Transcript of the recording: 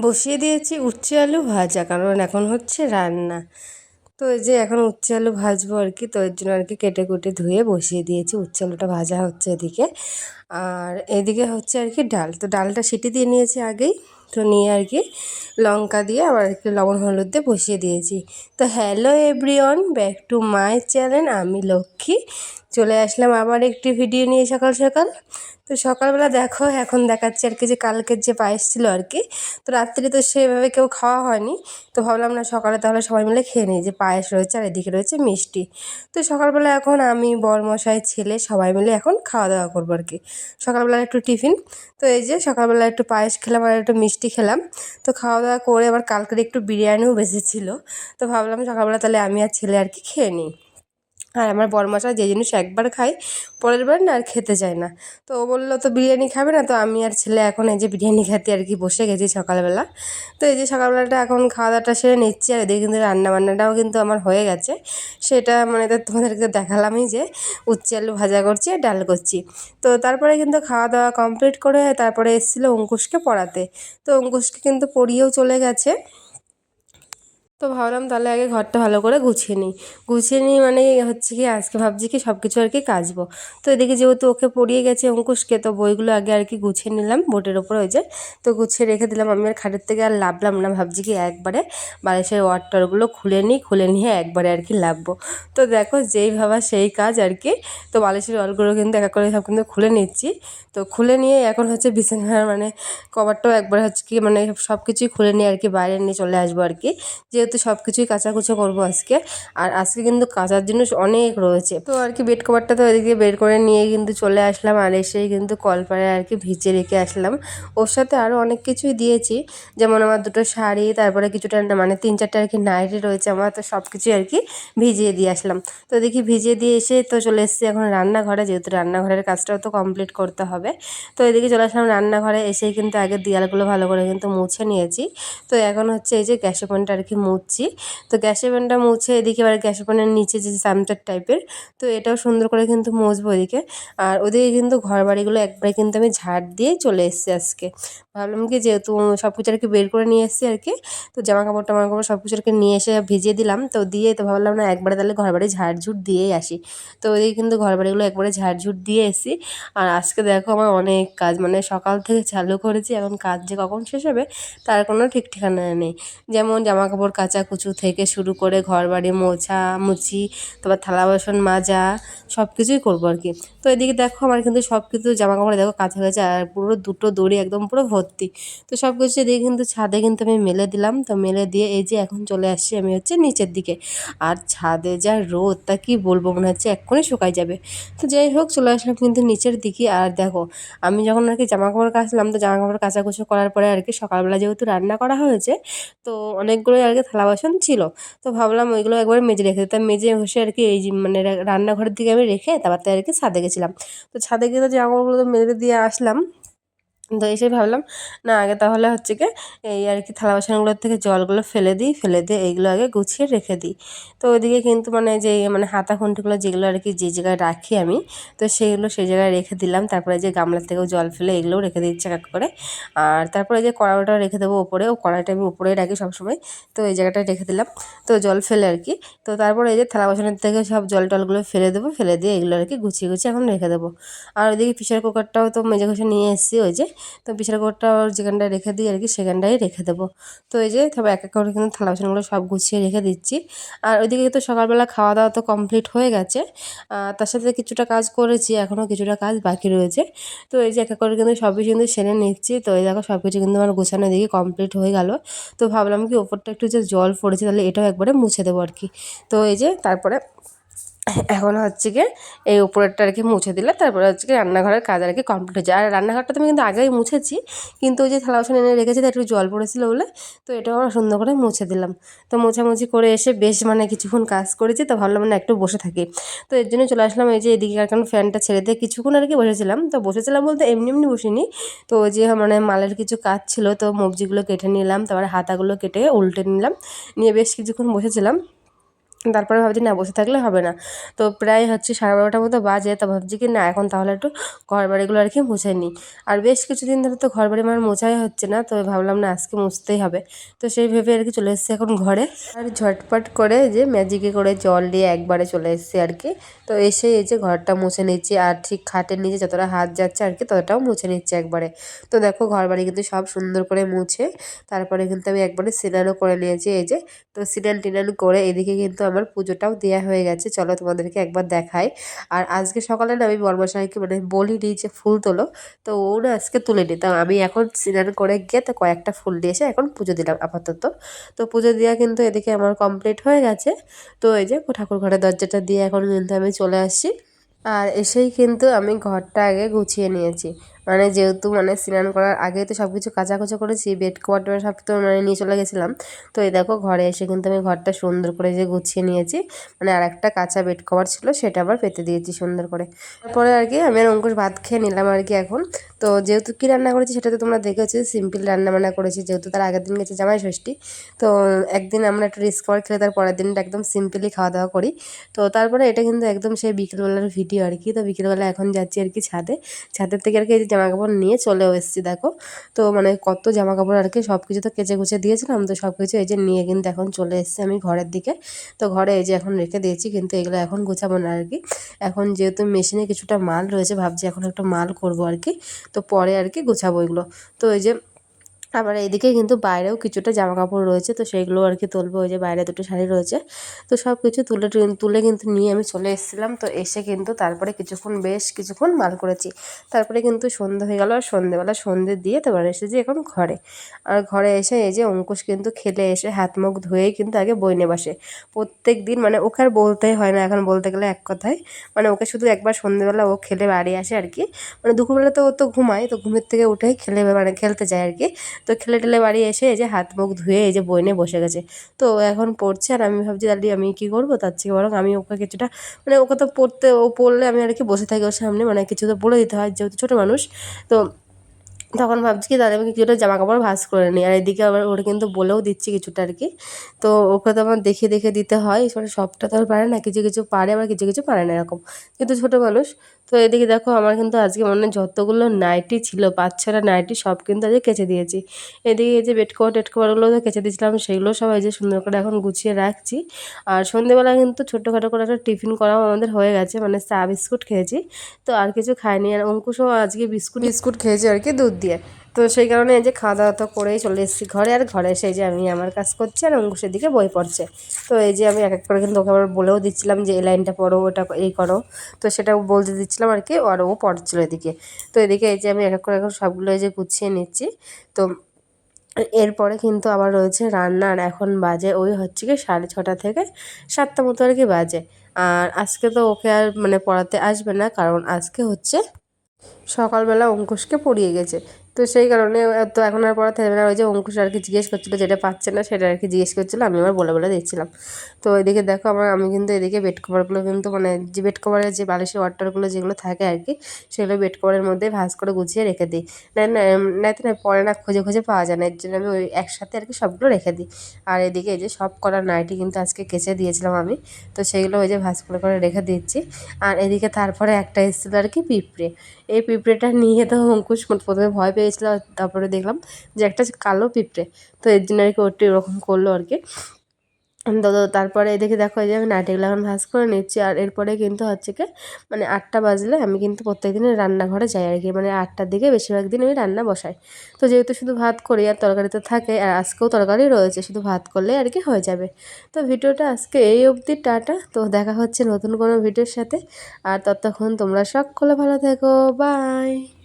বসিয়ে দিয়েছি উচ্ছে আলু ভাজা, কারণ এখন হচ্ছে রান্না। তো এই যে এখন উচ্ছে আলু ভাজবো আর কি, তো এর জন্য আর কি কেটে কুটে ধুয়ে বসিয়ে দিয়েছি। উচ্ছে আলুটা ভাজা হচ্ছে এদিকে, আর এদিকে হচ্ছে আর কি ডাল। তো ডালটা সিটি দিয়ে নিয়েছি আগেই, তো নিয়ে আর কি লঙ্কা দিয়ে আবার একটু লবণ হলুদ দিয়ে বসিয়ে দিয়েছি। তো hello everyone, back to my channel. আমি লক্ষ্মী চলে আসলাম আবার একটি ভিডিও নিয়ে সকাল সকাল। তো সকালবেলা দেখো এখন দেখাচ্ছি আর কি যে কালকের যে পায়েস ছিল আর কি, তো রাত্রে তো সেভাবে কেউ খাওয়া হয়নি। তো ভাবলাম না সকালে তাহলে সবাই মিলে খেয়ে নিই, যে পায়েস রয়েছে আর এদিকে রয়েছে মিষ্টি। তো সকালবেলা এখন আমি বরমশাই ছেলে সবাই মিলে এখন খাওয়া দাওয়া করবো আর কি, সকালবেলা একটু টিফিন। তো এই যে সকালবেলা একটু পায়েস খেলাম আর একটু মিষ্টি খেলাম। তো খাওয়া দাওয়া করে আবার কালকের একটু বিরিয়ানিও বেঁচেছিলো। তো ভাবলাম সকালবেলা তাহলে আমি আর ছেলে আর কি খেয়ে নিই। আর আমার বড়মশাই যে জিনিস একবার খায় পরের বার না আর খেতে চায় না। তো ও বললো তো বিরিয়ানি খাবে না, তো আমি আর ছেলে এখন এই যে বিরিয়ানি খেতে আর কি বসে গেছি সকালবেলা। তো এই যে সকালবেলাটা এখন খাওয়া দাওয়াটা সেরে নিচ্ছি, আর এদিকে কিন্তু রান্নাবান্নাটাও কিন্তু আমার হয়ে গেছে। সেটা মানে তো তোমাদেরকে দেখালামই যে উচ্ছে আলু ভাজা করছি আর ডাল করছি। তো তারপরে কিন্তু খাওয়া দাওয়া কমপ্লিট করে তারপরে এসেছিলো অঙ্কুশকে পড়াতে। তো অঙ্কুশকে কিন্তু পড়িয়েও চলে গেছে। তো ভাবলাম তাহলে আগে ঘরটা ভালো করে গুছিয়ে নিই মানে হচ্ছে কি আজকে ভাবছি কি সব কিছু আর কি কাচবো। তো এদিকে যেহেতু ওকে পড়িয়ে গেছে অঙ্কুশকে, তো বইগুলো আগে আর কি গুছিয়ে নিলাম বোর্ডের ওপর ওই যে, তো গুছিয়ে রেখে দিলাম। আমি আর খাটের থেকে আর লাভলাম না, ভাবছি কি একবারে বালিশের ওয়ারটারগুলো খুলে নিয়ে একবারে আর কি লাভবো। তো দেখো যেই ভাবা সেই কাজ আর কি। তো বালিশের ওয়ারগুলো কিন্তু এক এক করে সব কিন্তু খুলে নিচ্ছি। তো খুলে নিয়ে এখন হচ্ছে বিছানার মানে কভারটাও একবার হচ্ছে কি মানে সব কিছুই খুলে নিয়ে আর কি বাইরে নিয়ে চলে আসবো আর কি, যেহেতু সব কিছুই কাচাকুচো করবো আজকে। আর আজকে কিন্তু কাচার জিনিস অনেক রয়েছে। তো আর কি বেড কভারটা তো এদিকে বের করে নিয়ে কিন্তু চলে আসলাম, আর এসেই কিন্তু কলপারে আর কি ভিজে রেখে আসলাম। ওর সাথে আরও অনেক কিছুই দিয়েছি, যেমন আমার দুটো শাড়ি, তারপরে কিছুটা মানে 3-4টা আর কি নাইটি রয়েছে আমার, তো সব কিছুই আর কি ভিজিয়ে দিয়ে আসলাম। তো দেখি ভিজিয়ে দিয়ে এসে তো চলে এসেছি এখন রান্নাঘরে, যেহেতু রান্নাঘরের কাজটাও তো কমপ্লিট করতে হবে। তো এদিকে চলে আসলাম রান্নাঘরে, এসেই কিন্তু আগে দেয়ালগুলো ভালো করে কিন্তু মুছে নিয়েছি। তো এখন হচ্ছে এই যে গ্যাস ওভেনটা আর কি মুছছি। তো গ্যাস ওভেনটা মুছে এদিকে এবার গ্যাস ওভেনের নিচে যে সামচার টাইপের, তো এটাও সুন্দর করে কিন্তু মুছবো এদিকে। আর ওদিকে কিন্তু ঘর বাড়িগুলো একবারে কিন্তু আমি ঝাড় দিয়ে চলে এসেছি আজকে। ভাবলাম কি যেহেতু সব কিছু আর কি বের করে নিয়ে এসেছি আর কি, তো জামা কাপড় টামা কাপড় সব কিছু আর কি নিয়ে এসে ভিজিয়ে দিলাম। তো দিয়ে তো ভাবলাম না একবারে তাহলে ঘর বাড়ি ঝাড়ঝুট দিয়েই আসি। তো ওদিকে কিন্তু ঘর বাড়িগুলো একবারে ঝাড়ঝুট দিয়ে এসেছি। আর আজকে দেখো আমার অনেক কাজ, মানে সকাল থেকে চালু করেছি, এখন কাজ যে কখন শেষ হবে তার কোনো ঠিক ঠিকানা নেই। যেমন জামা কাপড় কাচাকুচু থেকে শুরু করে ঘর বাড়ি মোছামুছি, তারপর থালা বাসন মাজা, সব কিছুই করবো আর কি। তো এদিকে দেখো আমার কিন্তু সব কিছু জামা কাপড় দেখো কাছা হয়েছে, আর পুরো দুটো দড়ি একদম পুরো ভর্তি। তো সব কিছু এদিকে কিন্তু ছাদে কিন্তু আমি মেলে দিলাম। তো মেলে দিয়ে এই যে এখন চলে আসছি আমি হচ্ছে নিচের দিকে। আর ছাদে যা রোদ তা কি বলবো, মনে হচ্ছে এক্ষুনি শুকাই যাবে। তো যাই হোক চলে আসলাম কিন্তু নিচের দিকে। আর দেখো আমি যখন আর কি জামা কাপড় কাচলাম, তো জামা কাপড় কাচাকুচো করার পরে আর কি সকালবেলা যেহেতু রান্না করা হয়েছে, তো অনেকগুলোই আর কি থালা বাসন ছিল। তো ভাবলাম ওইগুলো একবারে মেজে রেখে দিতাম, মেজে ঘষে আর কি এই যে মানে রান্নাঘরের দিকে আমি রেখে তারপর আর কি ছাদে গেছিলাম। তো ছাদে গিয়ে তো জামা কাপড়গুলো তো মেলে দিয়ে আসলাম। তো এসে ভাবলাম না আগে তাহলে হচ্ছে কি এই আর কি থালা বাসনগুলোর থেকে জলগুলো ফেলে দিয়ে এইগুলো আগে গুছিয়ে রেখে দিই। তো ওইদিকে কিন্তু মানে যে মানে হাতা খুন্তিগুলো যেগুলো আর কি যে জায়গায় রাখি আমি, তো সেইগুলো সেই জায়গায় রেখে দিলাম। তারপরে যে গামলার থেকেও জল ফেলে এগুলোও রেখে দিচ্ছি এক এক করে। আর তারপরে যে কড়াইটাও রেখে দেবো ওপরে, ও কড়াইটা আমি উপরেই রাখি সবসময়। তো এই জায়গাটায় রেখে দিলাম, তো জল ফেলে আর কি। তো তারপরে এই যে থালা বাসনের থেকে সব জল টলগুলো ফেলে দেবো, ফেলে দিয়ে এগুলো আর কি গুছিয়ে এখন রেখে দেবো। আর ওইদিকে প্রেসার কুকারটাও তো মেজে ঘষে নিয়ে এসেছি ওই যে, তো প্রেসার কুকারটা যেখানটায় রেখে দিই আর কি সেখানটাই রেখে দেবো। তো এই যে তবে এক এক করে কিন্তু থালা বাসনগুলো সব গুছিয়ে রেখে দিচ্ছি। আর ওইদিকে তো সকালবেলা খাওয়া দাওয়া তো কমপ্লিট হয়ে গেছে, তার সাথে কিছুটা কাজ করেছি, এখনও কিছুটা কাজ বাকি রয়েছে। তো এই যে এক এক করে কিন্তু সবই কিন্তু সেরে নিচ্ছি। তো এই দেখো সব কিছু কিন্তু আমার গোছানো দিকে কমপ্লিট হয়ে গেল। তো ভাবলাম কি ওপরটা একটু যে জল পড়েছে তাহলে এটাও একবারে মুছে দেবো আর কি। তো এই যে তারপরে এখন হচ্ছে গিয়ে এই উপরেরটা আর কি মুছে দিলে তারপরে হচ্ছে কি রান্নাঘরের কাজ আর কি কমপ্লিট হয়ে যায়। আর রান্নাঘরটা তো আমি কিন্তু আগেই মুছেছি, কিন্তু ওই যে থালা বাসন এনে রেখেছি একটু জল পড়েছিল বলে, তো এটাও আমরা সুন্দর করে মুছে দিলাম। তো মোছামুছি করে এসে বেশ মানে কিছুক্ষণ কাজ করেছি, তো ভাবলাম না একটু বসে থাকি। তো এর জন্য চলে আসলাম এই যে এদিকে, কারণ ফ্যানটা ছেড়ে দিয়ে কিছুক্ষণ আর কি বসেছিলাম। তো বসেছিলাম বলতে এমনি এমনি বসিনি, তো ওই যে মানে মালের কিছু কাজ ছিল, তো সবজিগুলো কেটে নিলাম, তারপরে হাতাগুলো কেটে উল্টে নিলাম, নিয়ে বেশ কিছুক্ষণ বসেছিলাম। তারপরে ভাবছি না বসে থাকলে হবে না। তো প্রায় হচ্ছে 12:30টার মতো বাজে, তো ভাবছি কি না এখন তাহলে একটু ঘর বাড়িগুলো আর কি মুছে নিই। আর বেশ কিছুদিন ধরে তো ঘর বাড়ি আমার মোছাই হচ্ছে না, তো ভাবলাম না আজকে মুছতেই হবে। তো সেই ভেবে আর কি চলে এসেছি এখন ঘরে। আর ঝটপট করে যে ম্যাজিকে করে জল দিয়ে একবারে চলে এসেছি আর কি। তো এসে এই যে ঘরটা মুছে নিচ্ছি, আর ঠিক খাটের নিচে যতটা হাত যাচ্ছে আর কি ততটাও মুছে নিচ্ছি একবারে। তো দেখো ঘর বাড়ি কিন্তু সব সুন্দর করে মুছে তারপরে কিন্তু আমি একবারে স্নানও করে নিয়েছি এই যে। তো স্নান টিনান করে এদিকে কিন্তু আমার পুজোটাও দেওয়া হয়ে গেছে, চলো তোমাদেরকে একবার দেখাই। আর আজকে সকালে না আমি বর্মশাইকে মানে বলিনি যে ফুল তোলো, তো ও না আজকে তুলেনি। তো আমি এখন স্নান করে গিয়ে তো কয়েকটা ফুল দিয়ে এসে এখন পুজো দিলাম আপাতত। তো পুজো দেওয়া কিন্তু এদিকে আমার কমপ্লিট হয়ে গেছে। তো এই যে ঠাকুর ঘরের দরজাটা দিয়ে এখন কিন্তু আমি চলে আসছি। আর এসেই কিন্তু আমি ঘরটা আগে গুছিয়ে নিয়েছি, মানে যেহেতু মানে স্নান করার আগে তো সব কিছু কাচাকুচো করেছি, বেড কভার টভার সব তো মানে নিয়ে চলে গেছিলাম। তো এই দেখো ঘরে এসে কিন্তু আমি ঘরটা সুন্দর করে যে গুছিয়ে নিয়েছি, মানে আর একটা কাঁচা বেড কভার ছিল সেটা আবার পেতে দিয়েছি সুন্দর করে। তারপরে আর কি আমি আর অঙ্কুশ ভাত খেয়ে নিলাম আর কি এখন। তো যেহেতু কী রান্না করেছি সেটা তো তোমরা দেখেছো, সিম্পল রান্না বান্না করেছি, যেহেতু তার আগের দিন গেছে জামাই ষষ্ঠী। তো একদিন আমরা একটু রিস্ক খাবার খেলে তার পরের দিনটা একদম সিম্পলি খাওয়া দাওয়া করি। তো তারপরে এটা কিন্তু একদম সেই বিকেলবেলার ভিডিও আর কি। তো বিকেলবেলা এখন যাচ্ছি আর কি ছাদে, ছাদের থেকে আর কি এই যে জামা কাপড় নিয়ে চলেও এসেছি দেখো। তো মানে কত জামা কাপড় আর কি সব কিছু তো কেচে কুচে দিয়েছিলাম, তো সব কিছু এই যে নিয়ে কিন্তু এখন চলে এসেছি আমি ঘরের দিকে। তো ঘরে এই যে এখন রেখে দিয়েছি, কিন্তু এগুলো এখন গোছাবো না আর কি। এখন যেহেতু মেশিনে কিছুটা মাল রয়েছে ভাবছি এখন একটা মাল করবো আর কি, তো পরে আর কি গোছাবো এগুলো। তো এই যে আবার এইদিকে কিন্তু বাইরেও কিছুটা জামা কাপড় রয়েছে, তো সেইগুলো আর কি তুলবো। ওই যে বাইরে দুটো শাড়ি রয়েছে, তো সব কিছু তুলে তুলে কিন্তু নিয়ে আমি চলে এসেছিলাম। তো এসে কিন্তু তারপরে বেশ কিছুক্ষণ মাল করেছি। তারপরে কিন্তু সন্ধ্যে হয়ে গেল, আর সন্ধ্যেবেলা সন্ধ্যে দিয়ে তারপরে এসেছি এখন ঘরে। আর ঘরে এসে এই যে অঙ্কুশ কিন্তু খেলে এসে হাত মুখ ধুয়েই কিন্তু আগে বই নিয়ে বসে প্রত্যেক দিন, মানে ওকে আর বলতেই হয় না এখন, বলতে গেলে এক কথায় মানে ওকে শুধু একবার সন্ধ্যেবেলা ও খেলে বাড়ি আসে আর কি। মানে দুপুরবেলা তো ও তো ঘুমায়, তো ঘুমের থেকে উঠেই খেলে মানে খেলতে যায় আর কি। তো খেলে টেলে বাড়ি এসে এই যে হাত মুখ ধুয়ে এই যে বই নিয়ে বসে গেছে। তো ও এখন পড়ছে, আর আমি ভাবছি তাহলে আমি কী করবো, তার থেকে বরং আমি ওকে কিছুটা মানে ওকে তো পড়তে ও পড়লে আমি আর কি বসে থাকি ওর সামনে, মানে কিছু তো বলে দিতে হয় যেহেতু ছোটো মানুষ। তো তখন ভাবছি কি তাহলে আমি কিছুটা জামা কাপড় ভাঁজ করে নিই, আর এদিকে আবার ওরা কিন্তু বলেও দিচ্ছি কিছুটা আর কি। তো ওকে তো আমার দেখে দেখে দিতে হয়, সবটা তো আর পারে না, কিছু কিছু পারে আবার কিছু কিছু পারে না এরকম, কিন্তু ছোটো মানুষ। তো এদিকে দেখো আমার কিন্তু আজকে মনে হয় যতগুলো নাইটি ছিল 5-6টা নাইটি সব কিন্তু আজকে কেচে দিয়েছি। এদিকে এই যে বেড কভার টেড কভারগুলো তো কেচে দিয়েছিলাম, সেগুলো সব এই যে সুন্দর করে এখন গুছিয়ে রাখছি। আর সন্ধ্যেবেলা কিন্তু ছোটোখাটো করে একটা টিফিন করাও আমাদের হয়ে গেছে, মানে চা বিস্কুট খেয়েছি। তো আর কিছু খাইনি, আর অঙ্কুশও আজকে বিস্কুট বিস্কুট খেয়েছে আর কি দুধ দিয়ে। তো সেই কারণে এই যে খাওয়া দাওয়া তো করেই চলে এসেছি ঘরে, আর ঘরে এসে যে আমি আমার কাজ করছি আর অঙ্কুশের দিকে বই পড়ছে। তো এই যে আমি এক এক করে কিন্তু ওকে আবার বলেও দিচ্ছিলাম যে এই লাইনটা পড়ো, ওটা এই করো, তো সেটাও বলতে দিচ্ছিলাম আর কি, আর ও পড়ছিল এদিকে। তো এদিকে এই যে আমি এক এক করে এখন সবগুলো এই যে গুছিয়ে নিচ্ছি। তো এরপরে কিন্তু আবার রয়েছে রান্না, আর এখন বাজে ওই হচ্ছে কি 6:30 থেকে 7টা মতো আর কি বাজে। আর আজকে তো ওকে আর মানে পড়াতে আসবে না, কারণ আজকে হচ্ছে সকালবেলা অঙ্কুশকে পড়িয়ে গেছে। তো সেই কারণে তো এখন আর পড়াতে হবে না। ওই যে অঙ্কুশ আর কি জিজ্ঞেস করছিলো, যেটা পাচ্ছে না সেটা আর কি জিজ্ঞেস করছিলো, আমি আবার বলে বলে দিচ্ছিলাম। তো এদিকে দেখো আমি কিন্তু এদিকে বেড কভারগুলো কিন্তু মানে যে বেড কভারের যে বালিশের ওয়াটারগুলো যেগুলো থাকে আর কি, সেগুলো বেড কভারের মধ্যে ভাঁজ করে গুছিয়ে রেখে দিই। না না নাইতে না পরে না খুঁজে খুঁজে পাওয়া যায় না, এর জন্য আমি ওই একসাথে আর কি সবগুলো রেখে দিই। আর এদিকে এই যে সব করা নাইটি কিন্তু আজকে কেচে দিয়েছিলাম আমি, তো সেইগুলো ওই যে ভাঁজ করে রেখে দিচ্ছি। আর এদিকে তারপরে একটা এসেছিলো আর কি পিঁপড়ে। এই পিঁপড়েটা নিয়ে তো অঙ্কুশ প্রথমে ভয় পেয়েছিল, তারপরে দেখলাম যে একটা কালো পিঁপড়ে, তো এর জন্য আর কি ওটা এরকম করলো আর কি। তো তারপরে এদিকে দেখো এই যে আমি নাইটিগুলো এখন ভাঁজ করে নিচ্ছি। আর এরপরে কিন্তু হচ্ছে কি মানে 8টা বাজলে আমি কিন্তু প্রত্যেক দিনের রান্নাঘরে যাই আর কি, মানে 8টার দিকে বেশিরভাগ দিন আমি রান্না বসাই। তো যেহেতু শুধু ভাত করি আর তরকারি তো থাকে, আর আজকেও তরকারি রয়েছে, শুধু ভাত করলে আর কি হয়ে যাবে। তো ভিডিওটা আজকে এই অবধি, টাটা। তো দেখা হচ্ছে নতুন কোনো ভিডিওর সাথে, আর ততক্ষণ তোমরা সকলে ভালো থেকো, বাই।